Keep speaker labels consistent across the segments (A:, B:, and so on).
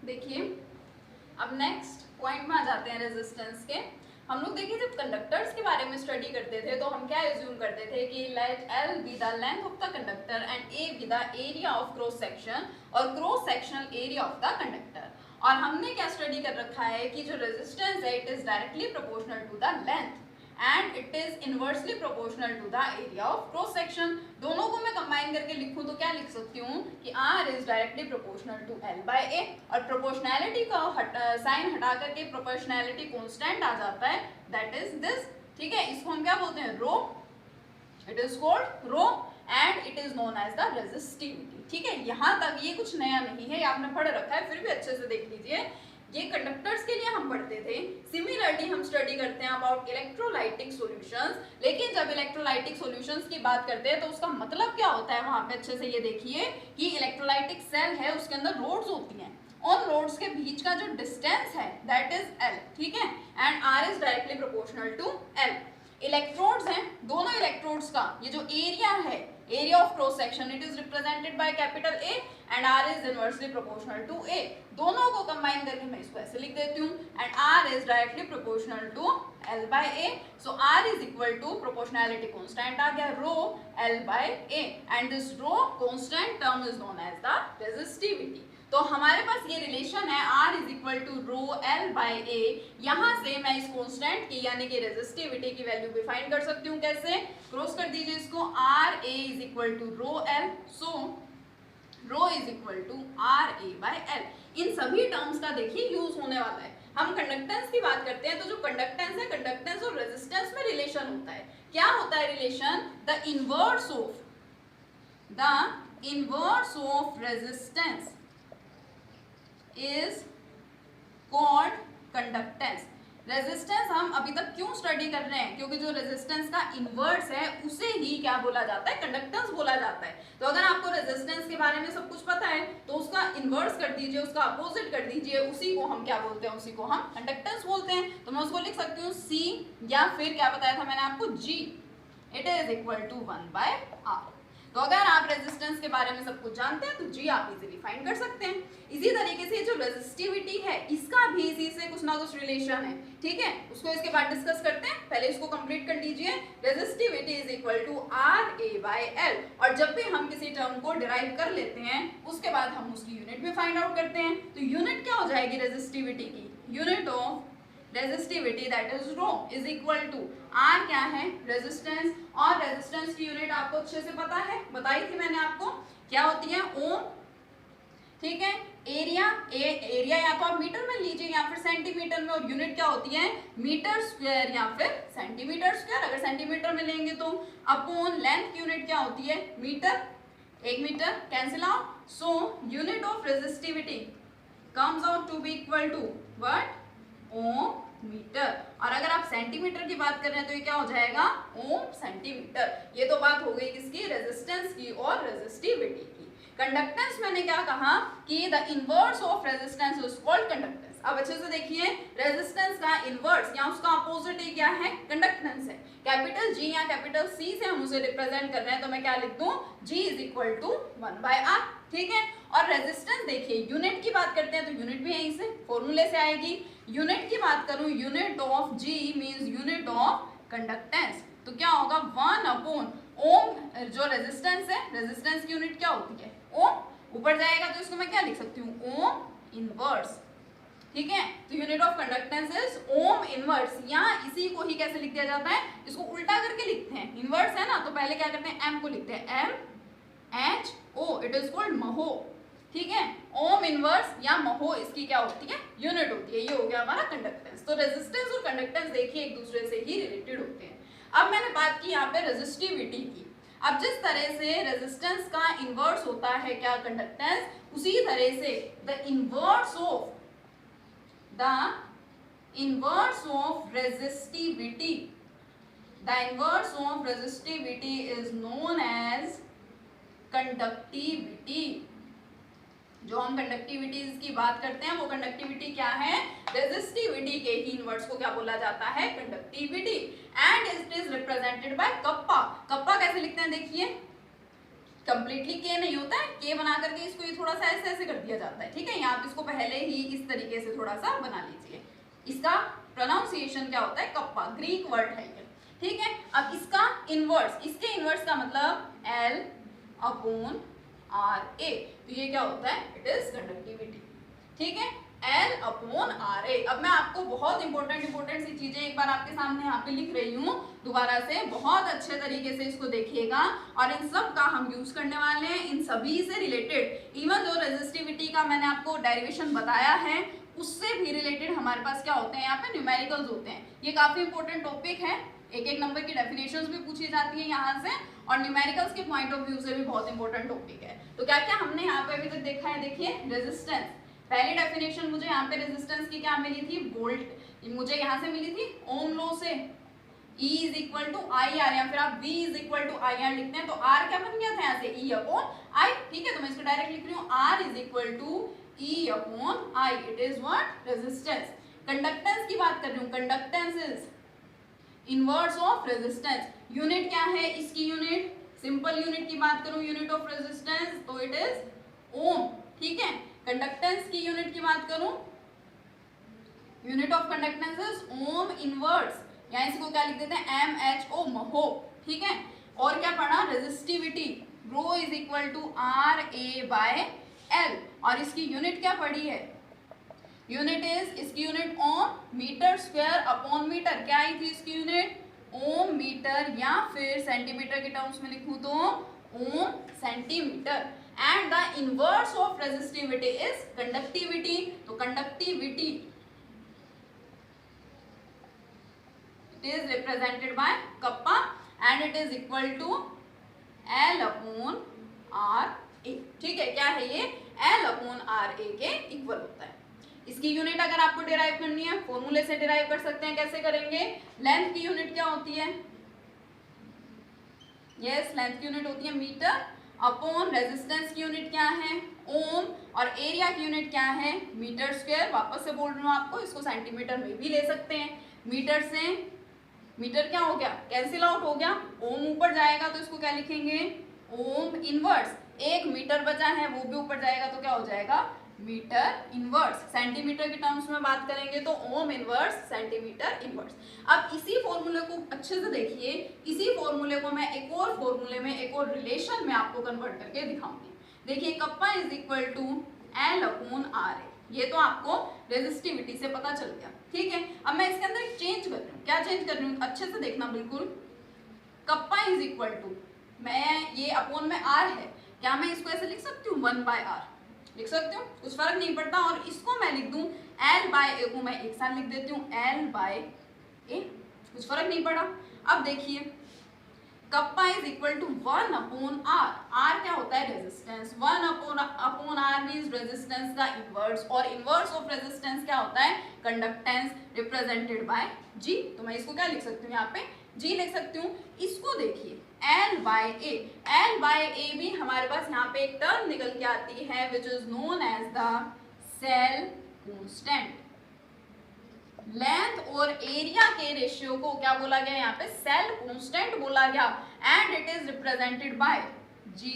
A: देखिए अब next point में आ जाते हैं रेजिस्टेंस के। हम लोग देखिए जब कंडक्टर्स के बारे में स्टडी करते थे तो हम क्या एज्यूम करते थे कि let L be the length of the conductor and A be the area of cross section और cross sectional area of the conductor. और हमने क्या स्टडी कर रखा है कि जो रेजिस्टेंस है it is directly proportional to the length and it is inversely proportional to the area of cross section. दोनों को मैं कंबाइन करके लिखूं तो क्या लिख सकती हूँ कि R is directly proportional to L by A। और प्रोपोर्शनैलिटी का साइन हटा करके प्रोपोर्शनैलिटी कांस्टेंट आ जाता है, दैट इज दिस। ठीक है, इसको हम क्या बोलते हैं, rho. It is called rho and it is known as the resistivity. ठीक है, यहाँ तक ये कुछ नया नहीं है, ये आपने पढ़ रखा है, फिर भी अच्छे से देख लीजिए। ये कंडक्टर्स के लिए हम पढ़ते थे। सिमिलरली हम स्टडी करते हैं अबाउट इलेक्ट्रोलाइटिक सॉल्यूशंस, लेकिन जब इलेक्ट्रोलाइटिक सॉल्यूशंस की बात करते हैं तो उसका मतलब क्या होता है वहां पे अच्छे से ये देखिए कि इलेक्ट्रोलाइटिक सेल है उसके अंदर रोड्स होती हैं, उन रोड्स के बीच का जो डिस्टेंस है दैट इज L। ठीक है, and R is directly proportional to L। Electrodes हैं, दोनों इलेक्ट्रोड्स का ये जो एरिया है, area of cross section, it is represented by capital A and R is inversely proportional to A। दोनों को कंबाइन करके मैं इसको ऐसे लिख देती हूँ and R is directly proportional to L by A। So R is equal to proportionality constant आ गया rho L by A and this rho constant term is known as the resistivity. तो हमारे पास ये रिलेशन है R is equal to rho L by A। यहाँ से मैं इस कांस्टेंट की यानी कि रेजिस्टिविटी की वैल्यू भी फाइंड कर सकती हूँ। कैसे? क्रॉस कर दीजिए इसको, RA is equal to rho L, so rho is equal to RA by L। इन सभी टर्म्स का देखिए यूज होने वाला है। हम कंडक्टेंस की बात करते हैं तो जो कंडक्टेंस है, कंडक्टेंस और रेजिस्टेंस में रिलेशन होता है। क्या होता है relation? The inverse of resistance is called conductance। Resistance हम अभी तक क्यों स्टडी कर रहे हैं? क्योंकि जो रेजिस्टेंस का इनवर्स है उसे ही क्या बोला जाता है? कंडक्टेंस बोला जाता है। तो अगर आपको रेजिस्टेंस के बारे में सब कुछ पता है तो उसका इनवर्स कर दीजिए, उसका अपोजिट कर दीजिए, उसी को हम क्या बोलते हैं? उसी को हम कंडक्टेंस बोलते हैं। तो मैं उसको लिख सकती हूँ C या फिर क्या बताया था मैंने आपको, G। It is equal to 1 by R। तो अगर आप रेजिस्टेंस के बारे में सब कुछ जानते हैं तो G आप इजीली फाइंड कर सकते हैं। इसी तरीके से जो रेजिस्टिविटी है इसका भी इसी से कुछ ना कुछ रिलेशन है। ठीक है, उसको इसके बाद डिस्कस करते हैं, पहले इसको कंप्लीट कर लीजिए। Resistivity is equal to RA by L। और जब भी हम किसी टर्म को डिराइव कर लेते हैं उसके बाद हम उसकी यूनिट भी फाइंड आउट करते हैं। तो यूनिट क्या हो जाएगी रेजिस्टिविटी की? Unit of resistivity that is rho is equal to R क्या है? रेजिस्टेंस। और रेजिस्टेंस की यूनिट आपको अच्छे से पता है, बताई थी मैंने आपको, क्या होती है? ओम। ठीक है, एरिया या तो आप मीटर में लीजिए या फिर सेंटीमीटर में, और यूनिट क्या होती है? मीटर स्क्वायर या फिर सेंटीमीटर स्क्वायर। अगर सेंटीमीटर में लेंगे तो अपॉन लेंथ की यूनिट क्या होती है? Metre. 1 metre cancel out. So unit of resistivity comes out to be equal to what? Ohm metre. और अगर आप सेंटीमीटर की बात कर रहे हैं तो ये क्या हो जाएगा? ओम सेंटीमीटर। ये तो बात हो गई किसकी? रेजिस्टेंस की और रेजिस्टिविटी की। कंडक्टेंस मैंने क्या कहा कि the inverse of resistance is called conductance. अब अच्छे से देखिए, रेजिस्टेंस का इनवर्स या उसका अपोजिट ही क्या है? कंडक्टेंस है। कैपिटल G या कैपिटल C से हम उसे रिप्रेजेंट कर रहे हैं तो मैं क्या लिख दूं? G is equal to 1 by R। ठीक है, और रेजिस्टेंस देखिए, यूनिट की बात करते हैं तो यूनिट भी यहीं से फॉर्मूले से आएगी। यूनिट की बात करूं, unit of G means unit of conductance, तो क्या होगा? 1 अपॉन ओम। जो रेजिस्टेंस है, रेजिस्टेंस की यूनिट क्या होती है? ओम। ऊपर जाएगा तो इसको मैं क्या लिख सकती हूँ? Ohm inverse. ठीक है, तो unit of conductance is ohm inverse. यहाँ इसी को ही कैसे लिख दिया जाता है? इसको उल्टा करके लिखते हैं। इनवर्स है ना, तो पहले क्या करते हैं? M को लिखते हैं MHO। इट इज कॉल्ड महो। ठीक है, ओम इनवर्स या महो इसकी क्या होती है? यूनिट होती है। ये हो गया हमारा कंडक्टेंस। तो रेजिस्टेंस और कंडक्टेंस देखिए एक दूसरे से ही रिलेटेड होते हैं। अब मैंने बात की यहाँ पे रेजिस्टिविटी की। अब जिस तरह से रेजिस्टेंस का इनवर्स होता है क्या? कंडक्टेंस, उसी तरह से the inverse of resistivity is known as conductivity. जो हम कंडक्टिविटीज की बात करते हैं वो कंडक्टिविटी क्या है? रेजिस्टिविटी के ही इनवर्स को क्या बोला जाता है? Conductivity. And it is represented bye kappa. Kappa कैसे लिखते हैं देखिए, कंप्लीटली के नहीं होता है, के बना करके इसको ये थोड़ा सा ऐसे ऐसे कर दिया जाता है, ठीक है। यहाँ आप इसको पहले ही इस तरीके से थोड़ा सा बना लीजिए। इसका प्रोनाउंसिएशन क्या होता है, कप्पा, ग्रीक वर्ड है ये, ठीक है। अब इसका इनवर्स, इसके इनवर्स का मतलब एल अपॉन आर ए, तो ये क्या होता है, इट इज कंडक्टिविटी, ठीक है, एल अपॉन आर ए। अब मैं आपको बहुत इंपॉर्टेंट सी चीजें एक बार आपके सामने यहाँ पे लिख रही हूँ, दोबारा से बहुत अच्छे तरीके से इसको देखिएगा और इन सब का हम यूज करने वाले हैं, इन सभी से रिलेटेड। इवन जो रेजिस्टिविटी का मैंने आपको डेरिवेशन बताया है उससे भी रिलेटेड हमारे पास क्या होते हैं, यहाँ पे न्यूमेरिकल्स होते हैं। ये काफी इंपॉर्टेंट टॉपिक है, एक एक नंबर की डेफिनेशंस भी पूछी जाती है यहाँ से, और न्यूमेरिकल्स के पॉइंट ऑफ व्यू से भी बहुत इंपॉर्टेंट टॉपिक है। तो क्या क्या हमने यहाँ पे अभी तक देखा है, देखिए रेजिस्टेंस, पहली डेफिनेशन मुझे यहाँ पे रेजिस्टेंस की क्या मिली थी, वोल्ट, मुझे यहाँ से मिली थी ओम लॉ से, E is equal to I R, या फिर आप V is equal to I R लिखते हैं तो R क्या बन गया था यहाँ से, E अपॉन I, ठीक है। तो मैं इसको डायरेक्ट लिख रही हूँ R is equal to E upon I, it is what, resistance. Conductance की बात कर रही हूँ, conductance is inverse of resistance. Unit क्या है इसकी, यूनिट, सिंपल यूनिट की बात करूँ, यूनिट ऑफ रेजिस्टेंस तो इट इज ओम, ठीक है। कंडक्टेंस की यूनिट की बात करूं, unit of conductance is ohm inverse, या इसको क्या लिख देते हैं, MHO, महो, ठीक है। और क्या पढ़ा, resistivity, rho is equal to RA by L, और इसकी यूनिट क्या पढ़ी है, यूनिट इज, इसकी unit ohm metre square upon metre, क्या आई थी इसकी यूनिट, ओम मीटर, या फिर सेंटीमीटर के टर्म्स में लिखूं तो ओम centimetre. And the inverse of resistivity is conductivity. तो conductivity it is represented by kappa and it is equal to L upon R A, ठीक है। क्या है ये, L upon R A के इक्वल होता है। इसकी यूनिट अगर आपको डिराइव करनी है, फॉर्मूले से डिराइव कर सकते हैं, कैसे करेंगे, लेंथ की यूनिट क्या होती है, यस, लेंथ की यूनिट होती है मीटर, अपॉन रेजिस्टेंस की यूनिट क्या है, ओम, और एरिया की यूनिट क्या है, मीटर स्क्वायर। वापस से बोल रही हूँ आपको, इसको सेंटीमीटर में भी ले सकते हैं। मीटर से मीटर क्या हो गया, कैंसिल आउट हो गया, ओम ऊपर जाएगा तो इसको क्या लिखेंगे, ओम इनवर्स, एक मीटर बचा है वो भी ऊपर जाएगा तो क्या हो जाएगा, मीटर इनवर्स। सेंटीमीटर के टर्म्स में बात करेंगे तो ओम इनवर्स, सेंटीमीटर इनवर्स। अब इसी फॉर्मूले को अच्छे से देखिए, इसी फॉर्मूले को मैं एक और फॉर्मूले में, एक और रिलेशन में आपको कन्वर्ट करके दिखाऊंगी। देखिए kappa is equal to L upon R, ये तो आपको रेजिस्टिविटी से पता चल गया, ठीक है। अब मैं इसके अंदर चेंज कर रही हूँ, क्या चेंज कर रही हूँ, अच्छे से देखना बिल्कुल। कप्पा इज इक्वल टू, मैं ये अपॉन में R है, क्या मैं इसको ऐसे लिख सकती हूँ, 1 बाय R लिख सकती हूँ, कुछ फर्क नहीं पड़ता। और इसको मैं लिख दूं L बाय ए को मैं एक साथ लिख देती हूँ L बाय ए, कुछ फर्क नहीं पड़ा। अब देखिए kappa is equal to 1 upon R, R क्या होता है, resistance, 1 upon R means resistance का इनवर्स, और इनवर्स ऑफ रेजिस्टेंस क्या होता है, कंडक्टेंस, रिप्रेजेंटेड बाय G। तो मैं इसको क्या लिख सकती हूँ, यहाँ पे G लिख सकती हूँ। इसको देखिए L बाय ए, L बाय ए भी हमारे पास यहाँ पे एक टर्म निकल के आती है which is known as the cell constant. Length और एरिया के रेशियो को क्या बोला गया यहाँ पे, सेल कांस्टेंट बोला गया, and it is represented by G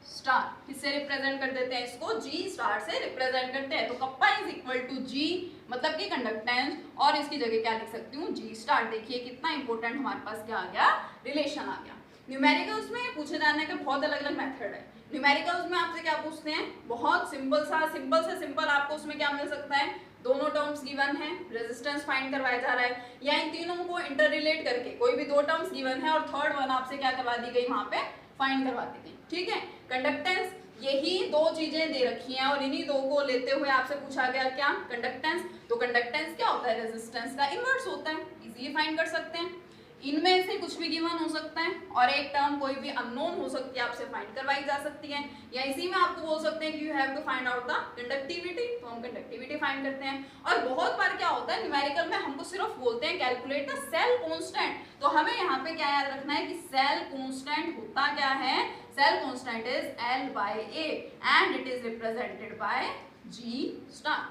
A: star. किससे रिप्रेजेंट कर देते हैं इसको, G स्टार से रिप्रेजेंट करते हैं। तो kappa is equal to G मतलब कि कंडक्टेंस, और इसकी जगह क्या लिख सकती हूँ, G स्टार। देखिए कितना इंपॉर्टेंट हमारे पास क्या आ गया, रिलेशन आ गया। न्यूमेरिकल्स में पूछे जाने के बहुत अलग अलग मेथड है। न्यूमेरिकल्स में आपसे क्या पूछते हैं, बहुत सिंपल से सिंपल आपको उसमें क्या मिल सकता है, दोनों टर्म्स गिवन है, रेजिस्टेंस फाइंड करवाया जा रहा है, या इन तीनों को इंटर रिलेट करके कोई भी दो टर्म्स गिवन है और थर्ड वन आपसे क्या करवा दी गई, वहां पे फाइंड करवा दी गई, ठीक है। कंडक्टेंस, यही दो चीजें दे रखी हैं और इन्हीं दो को लेते हुए आपसे पूछा गया क्या, कंडक्टेंस। तो कंडक्टेंस क्या होता है, रेजिस्टेंस का इनवर्स होता है, इजीली फाइंड कर सकते हैं। इनमें से कुछ भी गिवन हो सकता है और एक टर्म कोई भी अननोन हो सकती है, आपसे फाइंड करवाई जा सकती है, या इसी में आपको बोल सकते हैं कि you have to find out the conductivity, तो हम कंडक्टिविटी फाइंड करते हैं। और बहुत बार क्या होता है न्यूमेरिकल में हमको सिर्फ बोलते हैं कैलकुलेट द सेल कांस्टेंट, तो हमें यहाँ पे क्या याद रखना है कि सेल कांस्टेंट होता क्या है, cell constant is L by A and it is represented by G star,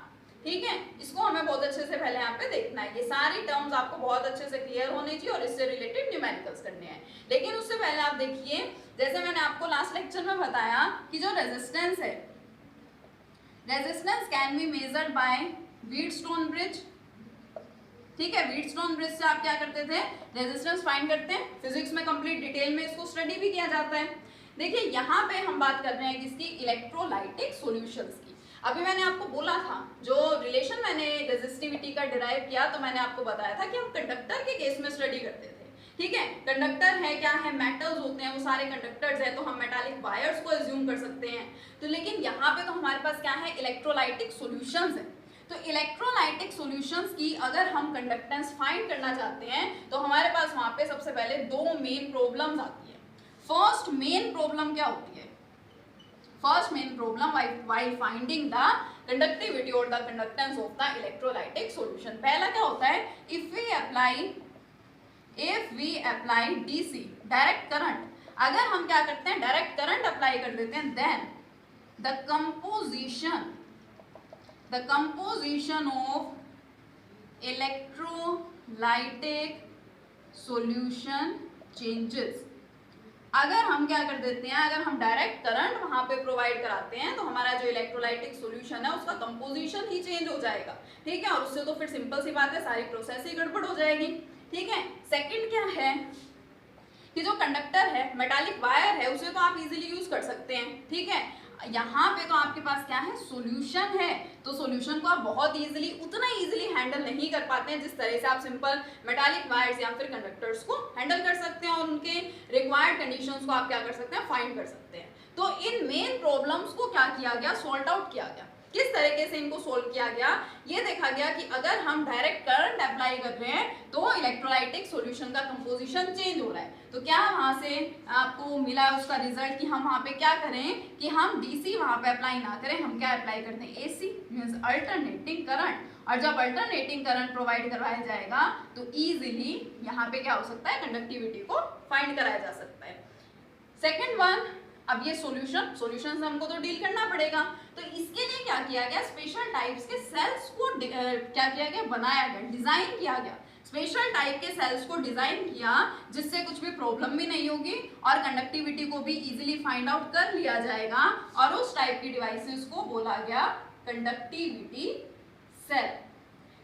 A: ठीक है, इसको हमें बहुत अच्छे से पहले यहाँ पे देखना है। ये सारी टर्म्स आपको बहुत अच्छे से क्लियर होनी चाहिए और इससे रिलेटेड न्यूमेरिकल्स करने हैं। लेकिन उससे पहले आप देखिए, जैसे मैंने आपको लास्ट लेक्चर में बताया कि जो रेजिस्टेंस है, resistance can be measured by Wheatstone bridge. ठीक है, व्हीटस्टोन ब्रिज से आप क्या करते थे, रेजिस्टेंस फाइंड करते हैं। फिजिक्स में कंप्लीट डिटेल में इसको स्टडी भी किया जाता है। देखिए यहाँ पे हम बात कर रहे हैं किसकी, इलेक्ट्रोलाइटिक सॉल्यूशंस की। अभी मैंने आपको बोला था, जो रिलेशन मैंने रेजिस्टिविटी का डिराइव किया, तो मैंने आपको बताया था कि हम कंडक्टर के केस में स्टडी करते थे। ठीक है, कंडक्टर है क्या है, मेटल्स होते हैं, वो सारे कंडक्टर्स है, तो हम मेटालिक वायर्स को एज्यूम कर सकते हैं। तो लेकिन यहाँ पे तो हमारे पास क्या है, इलेक्ट्रोलाइटिक सॉल्यूशंस है। तो इलेक्ट्रोलाइटिक सॉल्यूशंस की अगर हम कंडक्टेंस फाइंड करना चाहते हैं, तो हमारे पास वहां पे सबसे पहले दो मेन प्रॉब्लम्स आती है। फर्स्ट मेन प्रॉब्लम क्या होती है, first main problem while finding the conductivity और the conductance of the electrolytic solution. पहला क्या होता है, if we apply DC direct current, अगर हम क्या करते हैं, डायरेक्ट करंट अप्लाई कर देते हैं, then the composition of electrolytic solution changes। अगर हम क्या कर देते हैं, अगर हम डायरेक्ट करंट वहां पे प्रोवाइड कराते हैं, तो हमारा जो इलेक्ट्रोलाइटिक सॉल्यूशन है उसका कंपोजिशन ही चेंज हो जाएगा। ठीक है, और उससे तो फिर सिंपल सी बात है, सारी प्रोसेस ही गड़बड़ हो जाएगी। ठीक है, सेकंड क्या है कि जो कंडक्टर है, मेटालिक वायर है, उसे तो आप इजीली यूज कर सकते हैं। ठीक है, यहाँ पे तो आपके पास क्या है, सॉल्यूशन है, तो सॉल्यूशन को आप बहुत इजीली, उतना इजीली हैंडल नहीं कर पाते हैं जिस तरह से आप सिंपल मेटालिक वायर्स या फिर कंडक्टर्स को हैंडल कर सकते हैं, और उनके रिक्वायर्ड कंडीशंस को आप क्या कर सकते हैं, फाइंड कर सकते हैं। तो इन मेन प्रॉब्लम्स को क्या किया गया, सॉल्व आउट किया गया। किस तरीके से इनको सोल्व किया गया, ये देखा गया कि अगर हम डायरेक्ट करंट अप्लाई कर रहे हैं तो इलेक्ट्रोलाइटिक सॉल्यूशन का कंपोजिशन चेंज हो रहा है। तो क्या वहां से आपको मिला उसका रिजल्ट कि हम वहां पे क्या करें कि हम डीसी वहां पे अप्लाई ना करें, हम क्या अप्लाई करते हैं, एसी मींस अल्टरनेटिंग करंट। और जब अल्टरनेटिंग करंट प्रोवाइड करवाया जाएगा तो इजीली यहाँ पे क्या हो सकता है, कंडक्टिविटी को फाइंड कराया जा सकता है। सेकेंड वन, अब ये सॉल्यूशन से हमको तो डील करना पड़ेगा, तो इसके लिए क्या किया गया, स्पेशल टाइप्स के सेल्स को क्या किया गया, बनाया गया, डिजाइन किया गया। स्पेशल टाइप के सेल्स को डिजाइन किया जिससे कुछ भी प्रॉब्लम भी नहीं होगी और कंडक्टिविटी को भी इजीली फाइंड आउट कर लिया जाएगा, और उस टाइप की डिवाइसेस को बोला गया कंडक्टिविटी सेल।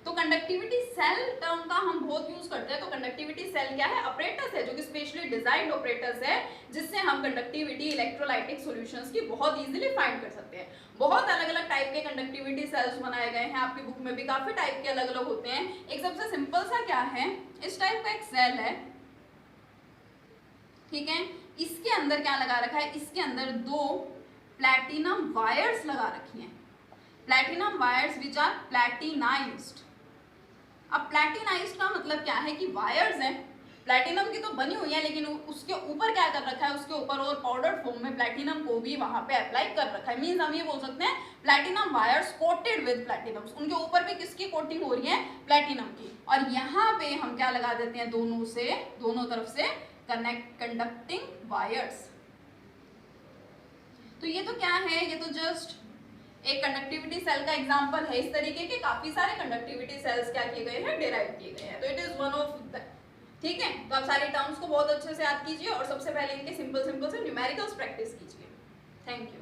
A: तो कंडक्टिविटी सेल टर्म का हम बहुत यूज करते हैं। तो कंडक्टिविटी सेल क्या है, ऑपरेटर्स है, जो कि स्पेशली डिजाइन्ड ऑपरेटर्स है, जिससे हम कंडक्टिविटी इलेक्ट्रोलाइटिक सॉल्यूशंस की बहुत इजीली फाइंड कर सकते हैं। बहुत अलग अलग टाइप के कंडक्टिविटी सेल्स बनाए गए हैं, आपकी बुक में भी काफी टाइप के अलग अलग होते हैं। एक सबसे सिंपल सा क्या है, इस टाइप का एक सेल है, ठीक है, इसके अंदर क्या लगा रखा है, इसके अंदर दो प्लैटिनम वायर्स लगा रखी हैं, प्लैटिनम वायर्स विच आर प्लैटिनाइज्ड। अब प्लैटिनाइज्ड का मतलब क्या है कि वायर्स हैं, प्लैटिनम की तो बनी हुई है, लेकिन उसके ऊपर क्या कर रखा है, उसके ऊपर और पाउडर फॉर्म में प्लैटिनम को भी वहां पे अप्लाई कर रखा है। मींस हम ये बोल सकते हैं platinum wires coated with platinum, उनके ऊपर भी किसकी कोटिंग हो रही है, प्लैटिनम की। और यहाँ पे हम क्या लगा देते हैं, दोनों तरफ से कंडक्टिंग वायर्स। तो ये तो क्या है, ये तो जस्ट एक कंडक्टिविटी सेल का एग्जांपल है। इस तरीके के काफी सारे कंडक्टिविटी सेल्स क्या किए गए हैं, डिराइव किए गए हैं। तो it is one of the, ठीक है। तो आप सारी टर्म्स को बहुत अच्छे से याद कीजिए और सबसे पहले इनके सिंपल से न्यूमेरिकल्स प्रैक्टिस कीजिए। Thank you.